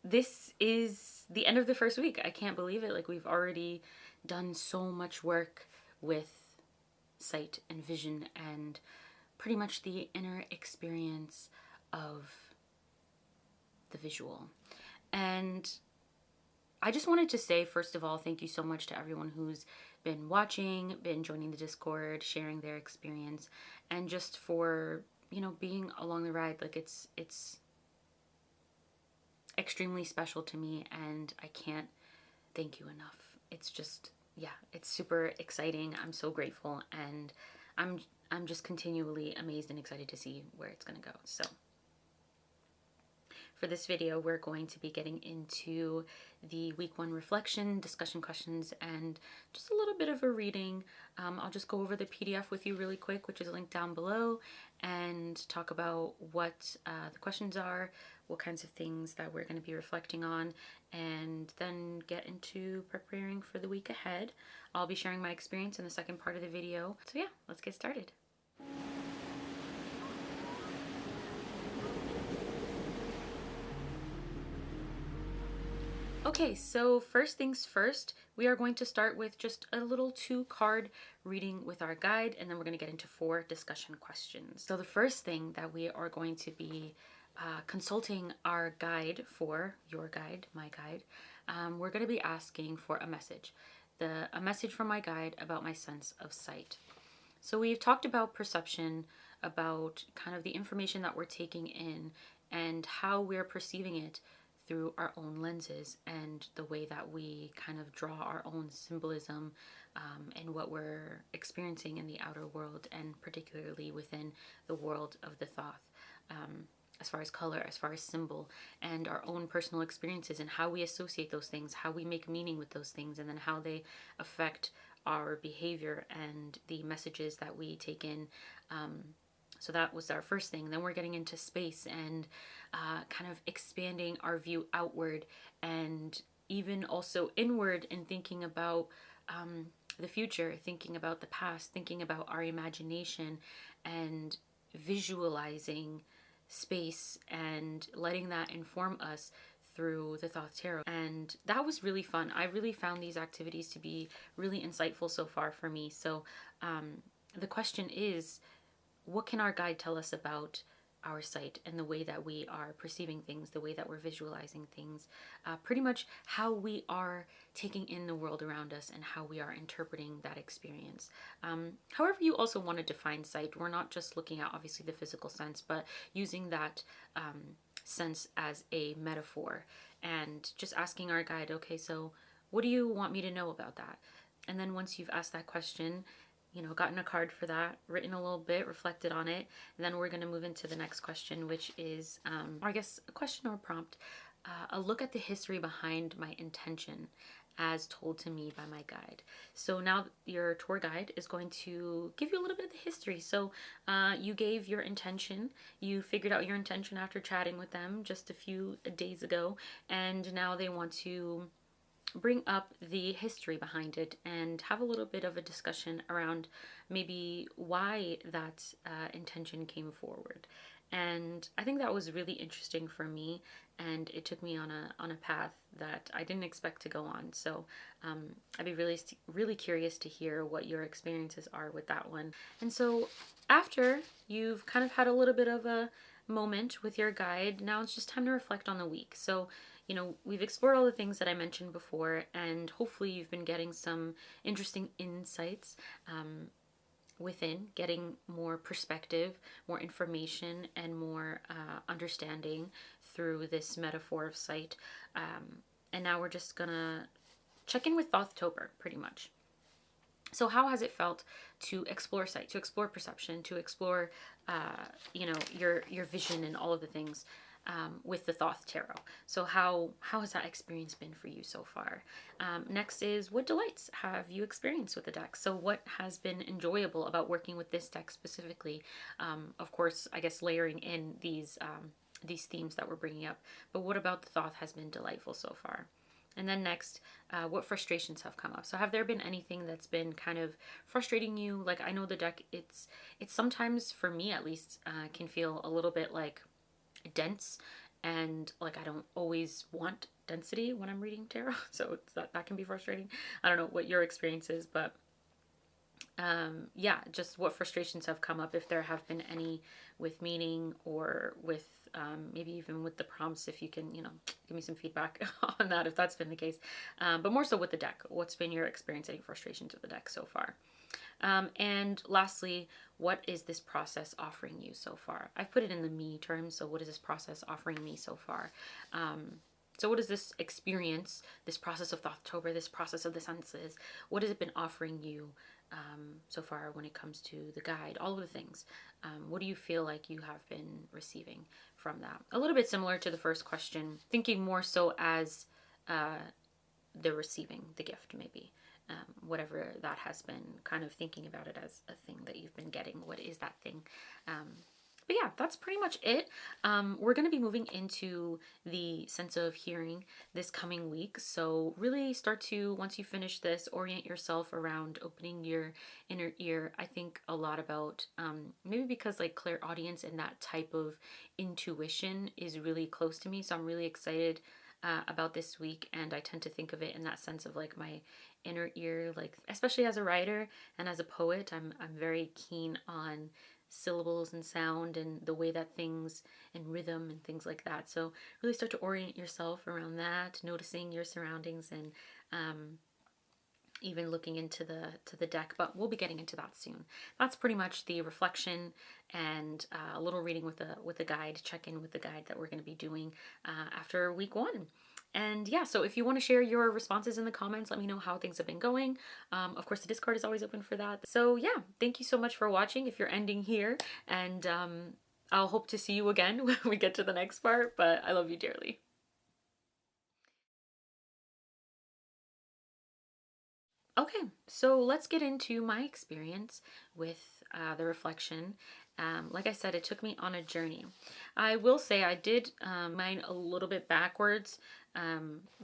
this is the end of the first week. I can't believe it. Like, we've already done so much work with sight and vision and pretty much the inner experience of the visual. And I just wanted to say, first of all, thank you so much to everyone who's been watching, been joining the Discord, sharing their experience, and just for, being along the ride. Like, it's extremely special to me, and I can't thank you enough. It's just, yeah, it's super exciting. I'm so grateful, and I'm just continually amazed and excited to see where it's gonna go. So for this video, we're going to be getting into the week 1 reflection, discussion questions, and just a little bit of a reading. I'll just go over the PDF with you really quick, which is linked down below, and talk about what the questions are, what kinds of things that we're going to be reflecting on, and then get into preparing for the week ahead. I'll be sharing my experience in the second part of the video. So yeah, let's get started. Okay, so first things first, we are going to start with just a little 2-card reading with our guide, and then we're going to get into 4 discussion questions. So the first thing that we are going to be consulting our guide for, your guide, my guide, we're going to be asking for a message. A message from my guide about my sense of sight. So we've talked about perception, about kind of the information that we're taking in and how we're perceiving it through our own lenses, and the way that we kind of draw our own symbolism and what we're experiencing in the outer world, and particularly within the world of the thoth, as far as color, as far as symbol, and our own personal experiences and how we associate those things, how we make meaning with those things, and then how they affect our behavior and the messages that we take in. So that was our first thing. Then we're getting into space and kind of expanding our view outward and even also inward, and thinking about the future, thinking about the past, thinking about our imagination, and visualizing space and letting that inform us through the Thoth Tarot. And that was really fun. I really found these activities to be really insightful so far for me. So the question is, what can our guide tell us about our sight and the way that we are perceiving things, the way that we're visualizing things, pretty much how we are taking in the world around us and how we are interpreting that experience. However you also want to define sight, we're not just looking at obviously the physical sense, but using that sense as a metaphor, and just asking our guide, okay, so what do you want me to know about that? And then once you've asked that question, gotten a card for that, written a little bit, reflected on it, and then we're going to move into the next question, which is, or I guess a question or a prompt, a look at the history behind my intention as told to me by my guide. So now your tour guide is going to give you a little bit of the history. So you gave your intention, you figured out your intention after chatting with them just a few days ago, and now they want to bring up the history behind it and have a little bit of a discussion around maybe why that intention came forward. And I think that was really interesting for me, and it took me on a path that I didn't expect to go on. So I'd be really curious to hear what your experiences are with that one. And so after you've kind of had a little bit of a moment with your guide, now it's just time to reflect on the week. So we've explored all the things that I mentioned before, and hopefully you've been getting some interesting insights within, getting more perspective, more information, and more understanding through this metaphor of sight. And now we're just gonna check in with thothtober, pretty much. So how has it felt to explore sight, to explore perception, to explore, your vision and all of the things with the Thoth Tarot? So how has that experience been for you so far? Next is, what delights have you experienced with the deck? So what has been enjoyable about working with this deck specifically? Of course, I guess layering in these themes that we're bringing up, but what about the Thoth has been delightful so far? And then next, what frustrations have come up? So have there been anything that's been kind of frustrating you? Like, I know the deck, it's sometimes, for me at least, can feel a little bit like dense and like I don't always want density when I'm reading tarot, so that can be frustrating. I don't know what your experience is, but yeah, just what frustrations have come up, if there have been any, with meaning or with maybe even with the prompts, if you can, give me some feedback on that if that's been the case. But more so with the deck, what's been your experience, any frustrations with the deck so far? And lastly, what is this process offering you so far? I've put it in the me terms, so what is this process offering me so far? So what is this experience, this process of Thothtober, this process of the senses, what has it been offering you so far when it comes to the guide, all of the things? What do you feel like you have been receiving from that? A little bit similar to the first question, thinking more so as the receiving the gift, maybe. Whatever that has been, kind of thinking about it as a thing that you've been getting. What is that thing? But yeah, that's pretty much it. We're going to be moving into the sense of hearing this coming week. So really start to, once you finish this, orient yourself around opening your inner ear. I think a lot about, maybe because like clairaudience and that type of intuition is really close to me. So I'm really excited about this week, and I tend to think of it in that sense of like my inner ear, like especially as a writer and as a poet, I'm very keen on syllables and sound and the way that things, and rhythm and things like that. So really start to orient yourself around that, noticing your surroundings, and even looking into the deck, but we'll be getting into that soon. That's pretty much the reflection and a little reading with the guide, check in with the guide that we're going to be doing after week 1. And yeah, so if you want to share your responses in the comments, let me know how things have been going. Of course, the Discord is always open for that. So yeah, thank you so much for watching if you're ending here, and I'll hope to see you again when we get to the next part, but I love you dearly. Okay, so let's get into my experience with the reflection. Like I said, it took me on a journey. I will say I did mine a little bit backwards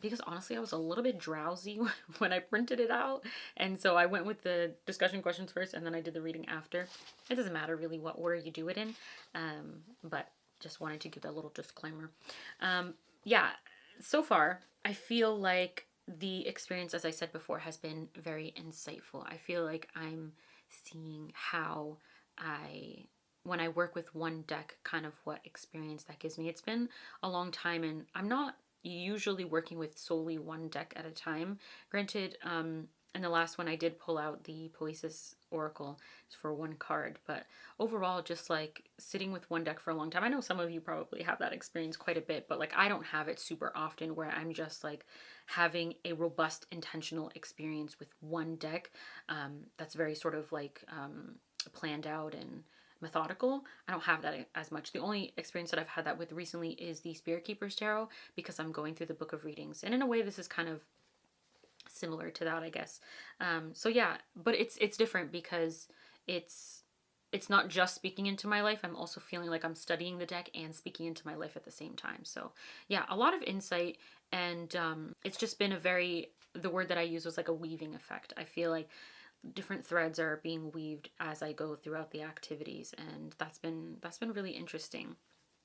because honestly I was a little bit drowsy when I printed it out. And so I went with the discussion questions first and then I did the reading after. It doesn't matter really what order you do it in, but just wanted to give that little disclaimer. Yeah, so far I feel like the experience, as I said before, has been very insightful. I feel like I'm seeing how when I work with one deck, kind of what experience that gives me. It's been a long time, and I'm not usually working with solely one deck at a time. Granted, in the last one I did pull out the Poesis Oracle for one card, but overall just like sitting with one deck for a long time. I know some of you probably have that experience quite a bit, but like I don't have it super often where I'm just like having a robust intentional experience with one deck that's very sort of like planned out and methodical. I don't have that as much. The only experience that I've had that with recently is the Spirit Keepers Tarot, because I'm going through the Book of Readings, and in a way this is kind of similar to that, I guess. So yeah, but it's different because it's not just speaking into my life. I'm also feeling like I'm studying the deck and speaking into my life at the same time. So yeah, a lot of insight, and it's just been the word that I use was like a weaving effect. I feel like different threads are being weaved as I go throughout the activities, and that's been really interesting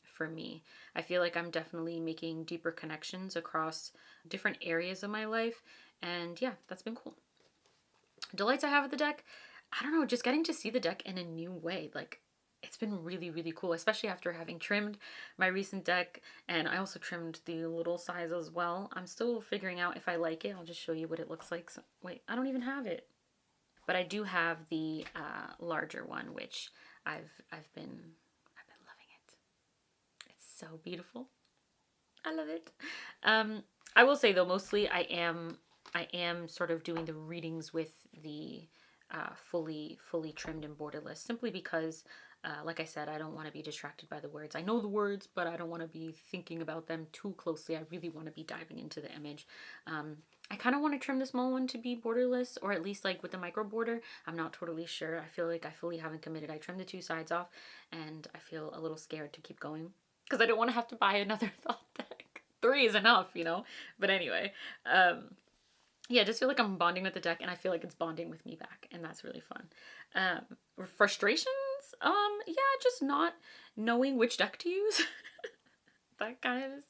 for me. I feel like I'm definitely making deeper connections across different areas of my life, and yeah, that's been cool. Delights I have with the deck, I don't know, just getting to see the deck in a new way. Like, it's been really, really cool, especially after having trimmed my recent deck, and I also trimmed the little size as well. I'm still figuring out if I like it. I'll just show you what it looks like. So, wait, I don't even have it. But I do have the larger one, which I've been loving it. It's so beautiful. I love it. I will say though, mostly I am sort of doing the readings with the fully trimmed and borderless, simply because like I said, I don't want to be distracted by the words. I know the words, but I don't want to be thinking about them too closely. I really want to be diving into the image. I kind of want to trim the small one to be borderless, or at least like with the micro border. I'm not totally sure. I feel like I fully haven't committed. I trimmed the 2 sides off, and I feel a little scared to keep going because I don't want to have to buy another Thoth deck. 3 is enough, But anyway, yeah, I just feel like I'm bonding with the deck, and I feel like it's bonding with me back, and that's really fun. Frustrations? Yeah, just not knowing which deck to use. that kind of is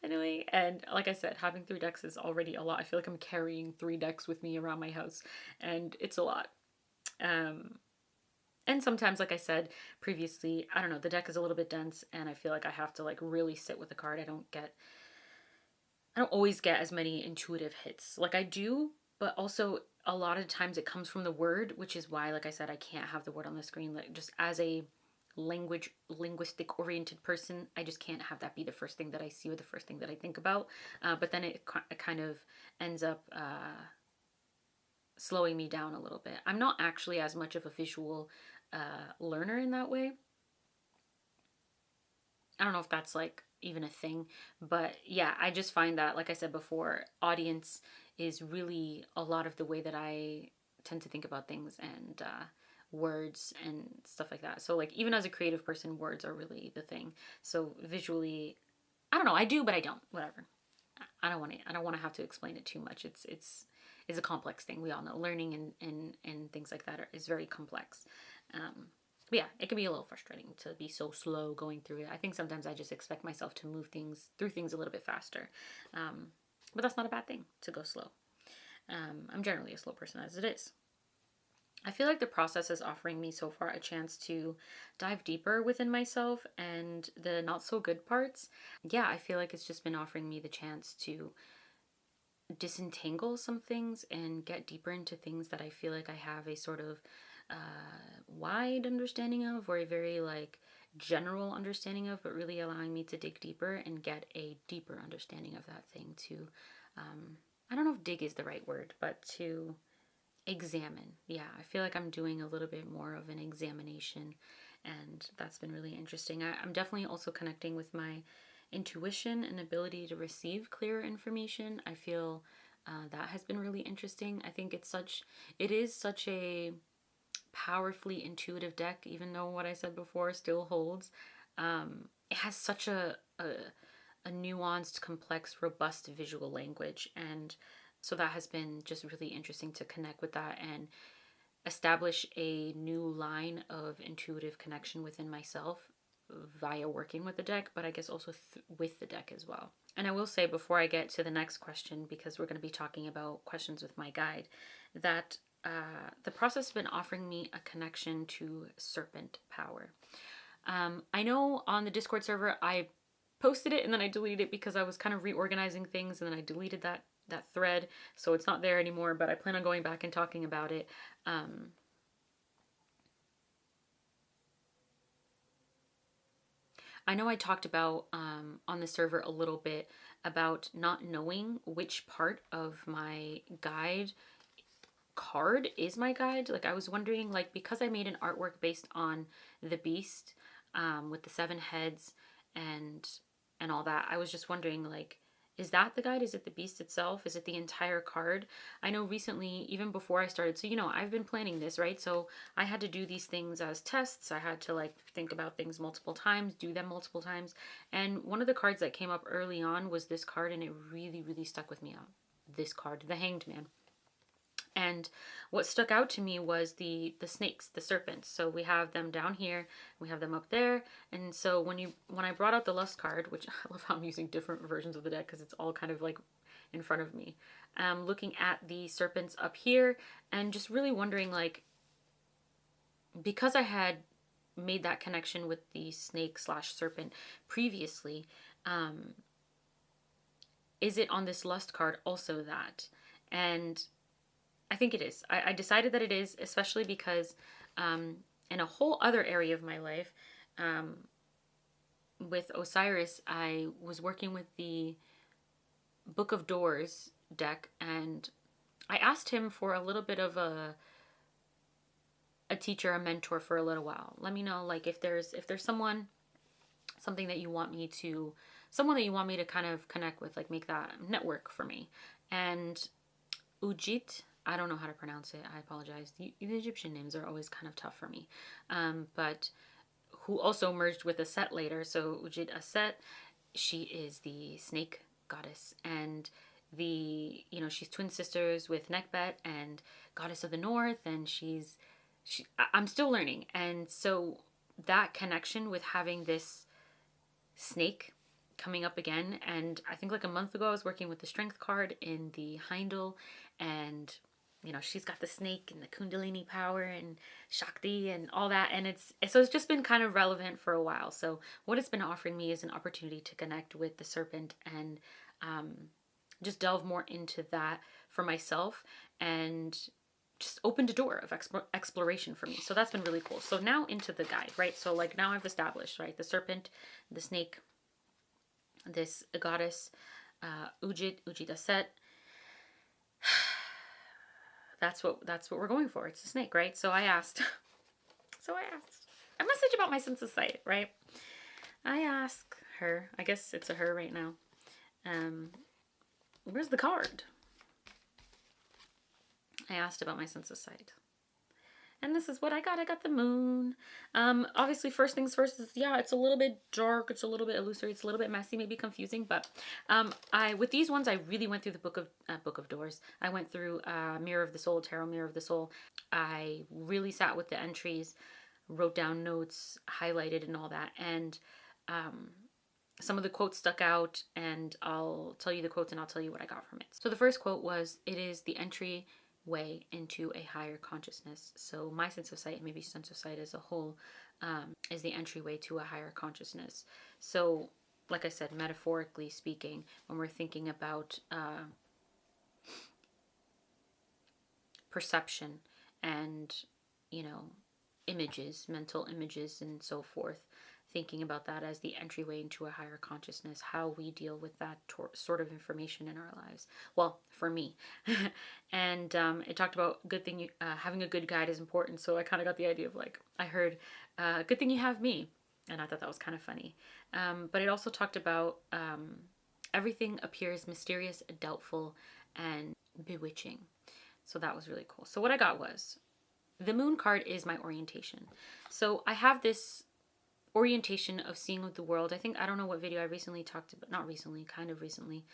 annoying. And like I said, having 3 decks is already a lot. I feel like I'm carrying 3 decks with me around my house, and it's a lot. And sometimes, like I said previously, I don't know, the deck is a little bit dense, and I feel like I have to like really sit with the card. I don't always get as many intuitive hits. Like I do, but also a lot of times it comes from the word, which is why, like I said, I can't have the word on the screen. Like just as a linguistic oriented person, I just can't have that be the first thing that I see or the first thing that I think about. But then it kind of ends up slowing me down a little bit. I'm not actually as much of a visual learner in that way. I don't know if that's like even a thing, but yeah, I just find that, like I said before, audience is really a lot of the way that I tend to think about things, and words and stuff like that. So like even as a creative person, words are really the thing. So visually, I don't know, I do, but I don't. Whatever. I don't want to. I don't want to have to explain it too much. It's a complex thing. We all know learning and things like that is very complex. But yeah, it can be a little frustrating to be so slow going through it. I think sometimes I just expect myself to move through things a little bit faster. But that's not a bad thing to go slow. I'm generally a slow person as it is. I feel like the process is offering me so far a chance to dive deeper within myself and the not so good parts. Yeah, I feel like it's just been offering me the chance to disentangle some things and get deeper into things that I feel like I have a sort of wide understanding of, or a very like general understanding of, but really allowing me to dig deeper and get a deeper understanding of that thing to I don't know if dig is the right word, but to examine. Yeah, I feel like I'm doing a little bit more of an examination, and that's been really interesting. I'm definitely also connecting with my intuition and ability to receive clearer information. I feel that has been really interesting. I think it is such a powerfully intuitive deck, even though what I said before still holds. It has such a nuanced, complex, robust visual language, and so that has been just really interesting to connect with that and establish a new line of intuitive connection within myself via working with the deck, but I guess also with the deck as well. And I will say before I get to the next question, because we're going to be talking about questions with my guide, that the process has been offering me a connection to serpent power. I know on the Discord server I posted it and then I deleted it because I was kind of reorganizing things, and then I deleted that thread, so it's not there anymore, but I plan on going back and talking about it. I know I talked about on the server a little bit about not knowing which part of my guide card is my guide. Like I was wondering, like, because I made an artwork based on the beast with the 7 heads and all that, I was just wondering, like, is that the guide? Is it the beast itself? Is it the entire card? I know recently, even before I started, so I've been planning this, right? So I had to do these things as tests. I had to like think about things multiple times, do them multiple times. And one of the cards that came up early on was this card, and it really, really stuck with me. This card, the Hanged Man. And what stuck out to me was the snakes, the serpents. So we have them down here, we have them up there. And so when I brought out the Lust card, which I love how I'm using different versions of the deck because it's all kind of like in front of me, looking at the serpents up here and just really wondering, like, because I had made that connection with the snake / serpent previously, is it on this Lust card also that? And I think it is. I decided that it is, especially because in a whole other area of my life, with Osiris, I was working with the Book of Doors deck, and I asked him for a little bit of a teacher, a mentor for a little while. Let me know, like, if there's someone that you want me to kind of connect with, like make that network for me. And Ujit, I don't know how to pronounce it. I apologize. The Egyptian names are always kind of tough for me. But who also merged with Aset later. So Ujit Aset, she is the snake goddess, and she's twin sisters with Nekbet and goddess of the north, and I'm still learning. And so that connection with having this snake coming up again. And I think like a month ago, I was working with the strength card in the Heindel, and you know, she's got the snake and the Kundalini power and Shakti and all that. And it's just been kind of relevant for a while. So what it's been offering me is an opportunity to connect with the serpent and just delve more into that for myself, and just opened a door of exploration for me. So that's been really cool. So now into the guide, right? So like now I've established, right, the serpent, the snake, this goddess, Ujidaset. That's what we're going for. It's a snake, right? So I asked a message about my sense of sight, right? I ask her, I guess it's a her right now. Where's the card? I asked about my sense of sight. And this is what I got. I got the moon. Obviously, first things first is, yeah, it's a little bit dark. It's a little bit illusory. It's a little bit messy, maybe confusing. But with these ones, I really went through the Book of Doors. I went through Mirror of the Soul, Tarot Mirror of the Soul. I really sat with the entries, wrote down notes, highlighted and all that. And some of the quotes stuck out, and I'll tell you the quotes and I'll tell you what I got from it. So the first quote was, "It is the entry way into a higher consciousness." So my sense of sight, and maybe sense of sight as a whole, is the entryway to a higher consciousness. So like I said, metaphorically speaking, when we're thinking about perception and, you know, images, mental images and so forth, thinking about that as the entryway into a higher consciousness, how we deal with that sort of information in our lives. Well, for me. And it talked about having a good guide is important. So I kind of got the idea of, like, I heard, good thing you have me. And I thought that was kind of funny. But it also talked about everything appears mysterious, doubtful, and bewitching. So that was really cool. So what I got was, the moon card is my orientation. So I have this orientation of seeing with the world. I don't know what video I recently talked about, not recently, kind of recently,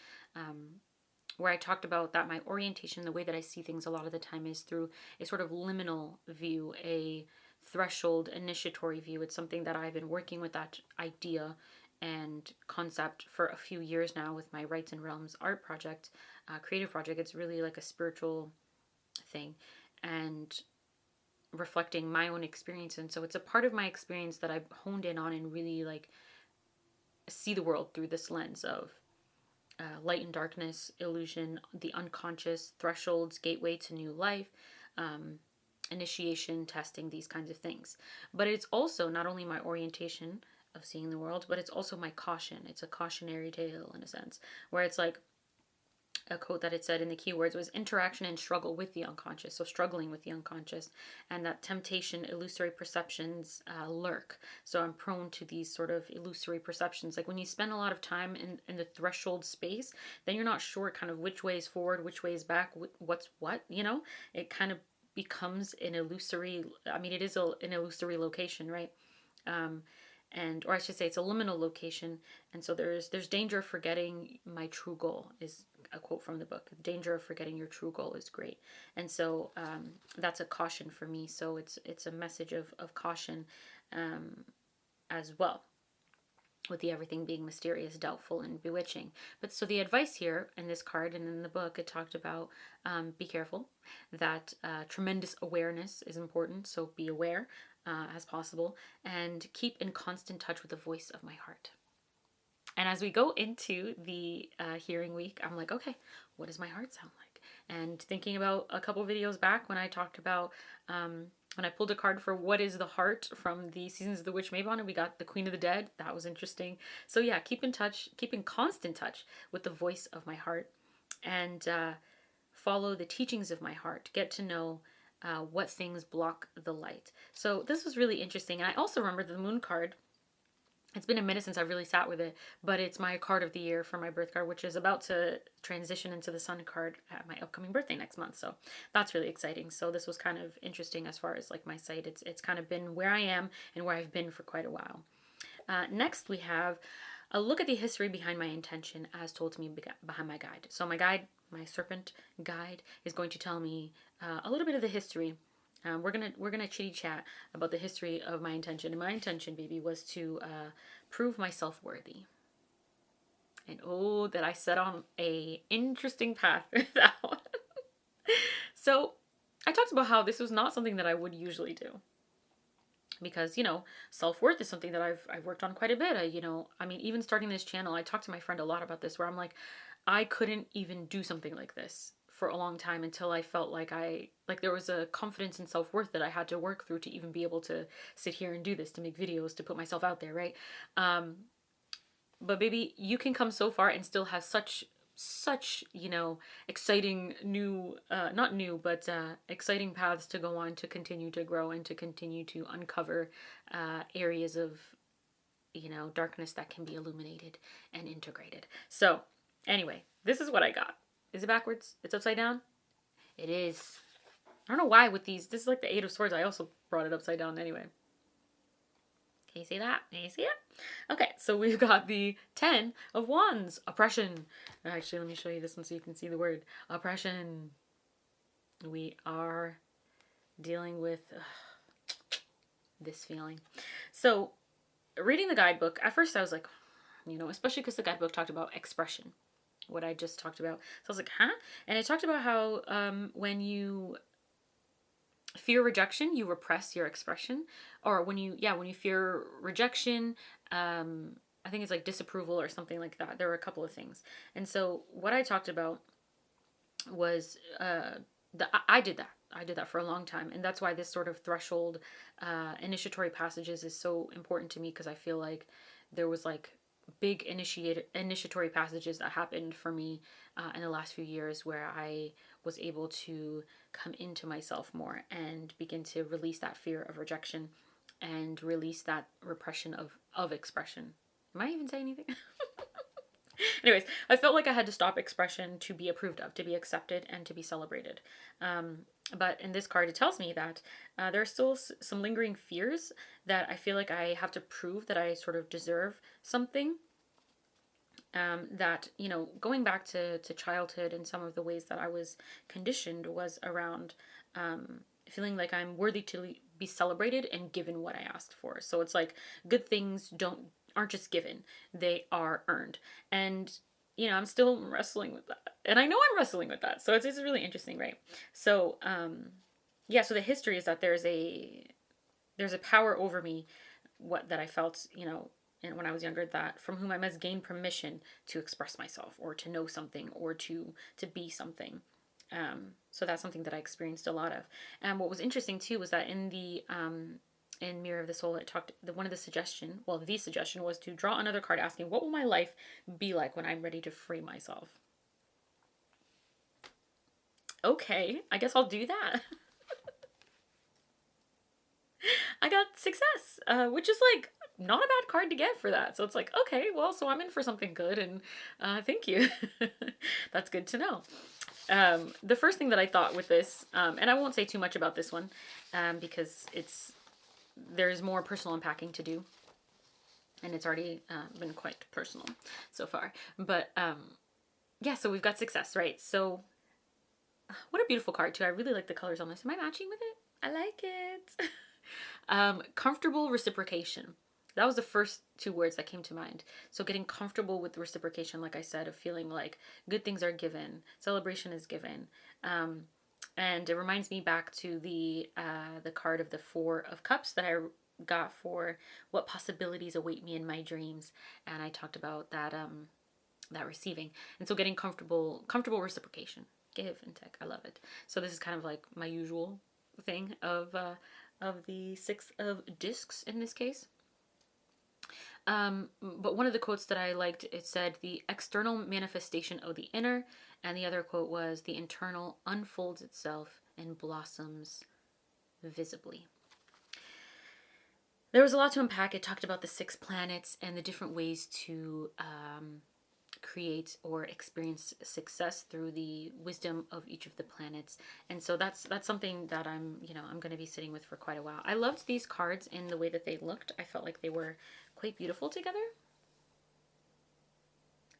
where I talked about that my orientation, the way that I see things a lot of the time is through a sort of liminal view, a threshold initiatory view. It's something that I've been working with, that idea and concept, for a few years now with my Rights and Realms art project, creative project. It's really like a spiritual thing and reflecting my own experience. And so it's a part of my experience that I've honed in on and really like see the world through this lens of light and darkness, illusion, the unconscious, thresholds, gateway to new life, initiation, testing, these kinds of things. But it's also not only my orientation of seeing the world, but it's also my caution. It's a cautionary tale in a sense, where it's like, a quote that it said in the keywords was interaction and struggle with the unconscious. So struggling with the unconscious, and that temptation, illusory perceptions lurk. So I'm prone to these sort of illusory perceptions. Like when you spend a lot of time in the threshold space, then you're not sure kind of which way is forward, which way is back, what's what, you know? It kind of becomes an illusory, it is an illusory location, right? Or I should say it's a liminal location. And so there's danger of forgetting my true goal, is a quote from the book. Danger of forgetting your true goal is great. And so that's a caution for me. So it's a message of caution as well, with the everything being mysterious, doubtful, and bewitching. But so the advice here in this card and in the book, it talked about be careful, that tremendous awareness is important. So be aware as possible, and keep in constant touch with the voice of my heart. And as we go into the hearing week, I'm like, okay, what does my heart sound like? And thinking about a couple videos back when I talked about, when I pulled a card for what is the heart from the Seasons of the Witch Mabon, and we got the Queen of the Dead. That was interesting. So yeah, keep in constant touch with the voice of my heart, and follow the teachings of my heart. Get to know what things block the light. So this was really interesting. And I also remember the moon card. It's been a minute since I've really sat with it, but it's my card of the year for my birth card, which is about to transition into the sun card at my upcoming birthday next month. So that's really exciting. So this was kind of interesting as far as like my sight. It's kind of been where I am and where I've been for quite a while. Next, we have a look at the history behind my intention as told to me behind my guide. So my guide, my serpent guide, is going to tell me a little bit of the history. We're gonna chitty chat about the history of my intention. And my intention, baby, was to prove myself worthy. And oh, that I set on a interesting path with that one. So I talked about how this was not something that I would usually do. Because, self-worth is something that I've worked on quite a bit. Even starting this channel, I talked to my friend a lot about this, where I'm like, I couldn't even do something like this for a long time until I felt like there was a confidence and self-worth that I had to work through to even be able to sit here and do this, to make videos, to put myself out there, right? But baby, you can come so far and still have such exciting new, not new, but exciting paths to go on, to continue to grow and to continue to uncover areas of, darkness that can be illuminated and integrated. So anyway, this is what I got. Is it backwards? It's upside down? It is. I don't know why with these, this is like the Eight of Swords. I also brought it upside down anyway. Can you see that? Can you see it? Okay, so we've got the 10 of Wands, oppression. Actually, let me show you this one so you can see the word. Oppression. We are dealing with this feeling. So, reading the guidebook, at first I was like, especially because the guidebook talked about expression, what I just talked about. So I was like, huh? And it talked about how when you fear rejection, you repress your expression. Or when you fear rejection, I think it's like disapproval or something like that. There were a couple of things. And so what I talked about was I did that. I did that for a long time. And that's why this sort of threshold initiatory passages is so important to me, because I feel like there was like big initiatory passages that happened for me in the last few years, where I was able to come into myself more and begin to release that fear of rejection and release that repression of expression. Am I even saying anything? Anyways, I felt like I had to stop expression to be approved of, to be accepted, and to be celebrated. But in this card, it tells me that there are still some lingering fears that I feel like I have to prove that I sort of deserve something. That, going back to childhood, and some of the ways that I was conditioned was around feeling like I'm worthy to be celebrated and given what I asked for. So it's like good things aren't just given, they are earned. And I'm still wrestling with that, and I know I'm wrestling with that. So it's really interesting, right? So so the history is that there's a power over me, that I felt, and when I was younger, that from whom I must gain permission to express myself, or to know something, or to be something. So that's something that I experienced a lot of. And what was interesting too was that in the in Mirror of the Soul, the suggestion was to draw another card asking, what will my life be like when I'm ready to free myself? Okay, I guess I'll do that. I got success, which is like not a bad card to get for that. So it's like, okay, well, so I'm in for something good, and thank you. That's good to know. The first thing that I thought with this, and I won't say too much about this one, because there's more personal unpacking to do, and it's already been quite personal so far. But so we've got success, right? So what a beautiful card too. I really like the colors on this. Am I matching with it? I like it. Comfortable reciprocation. That was the first two words that came to mind. So getting comfortable with reciprocation, like I said, of feeling like good things are given, celebration is given. And it reminds me back to the card of the Four of Cups that I got for what possibilities await me in my dreams. And I talked about that receiving. And so getting comfortable reciprocation. Give and take. I love it. So this is kind of like my usual thing of the Six of Discs in this case. But one of the quotes that I liked, it said, the external manifestation of the inner, and the other quote was, the internal unfolds itself and blossoms visibly. There was a lot to unpack. It talked about the 6 planets and the different ways to create or experience success through the wisdom of each of the planets. And so that's something that I'm going to be sitting with for quite a while. I loved these cards in the way that they looked. I felt like they were quite beautiful together.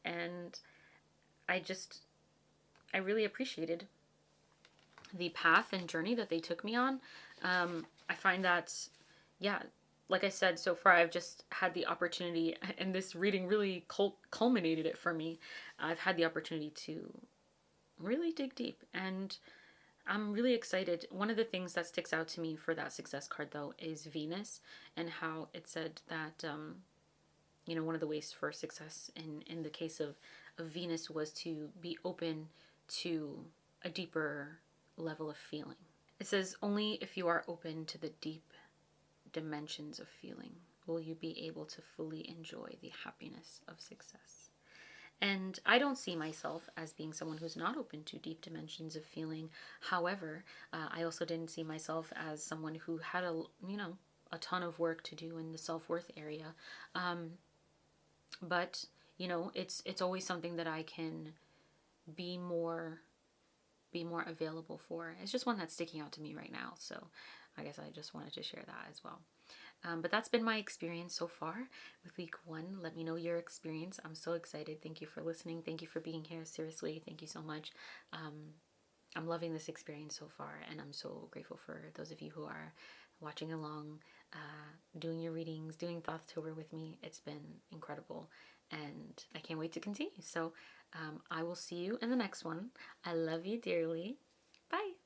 And I really appreciated the path and journey that they took me on. I find that, like I said, so far I've just had the opportunity, and this reading really culminated it for me. I've had the opportunity to really dig deep, and I'm really excited. One of the things that sticks out to me for that success card, though, is Venus, and how it said that, one of the ways for success in the case of Venus was to be open to a deeper level of feeling. It says, only if you are open to the deep dimensions of feeling will you be able to fully enjoy the happiness of success. And I don't see myself as being someone who's not open to deep dimensions of feeling. However, I also didn't see myself as someone who had a ton of work to do in the self-worth area. But it's always something that I can be more available for. It's just one that's sticking out to me right now. So I guess I just wanted to share that as well. But that's been my experience so far with week 1. Let me know your experience. I'm so excited. Thank you for listening. Thank you for being here. Seriously, thank you so much. I'm loving this experience so far, and I'm so grateful for those of you who are watching along, doing your readings, doing thothtober with me. It's been incredible, and I can't wait to continue. So I will see you in the next one. I love you dearly. Bye.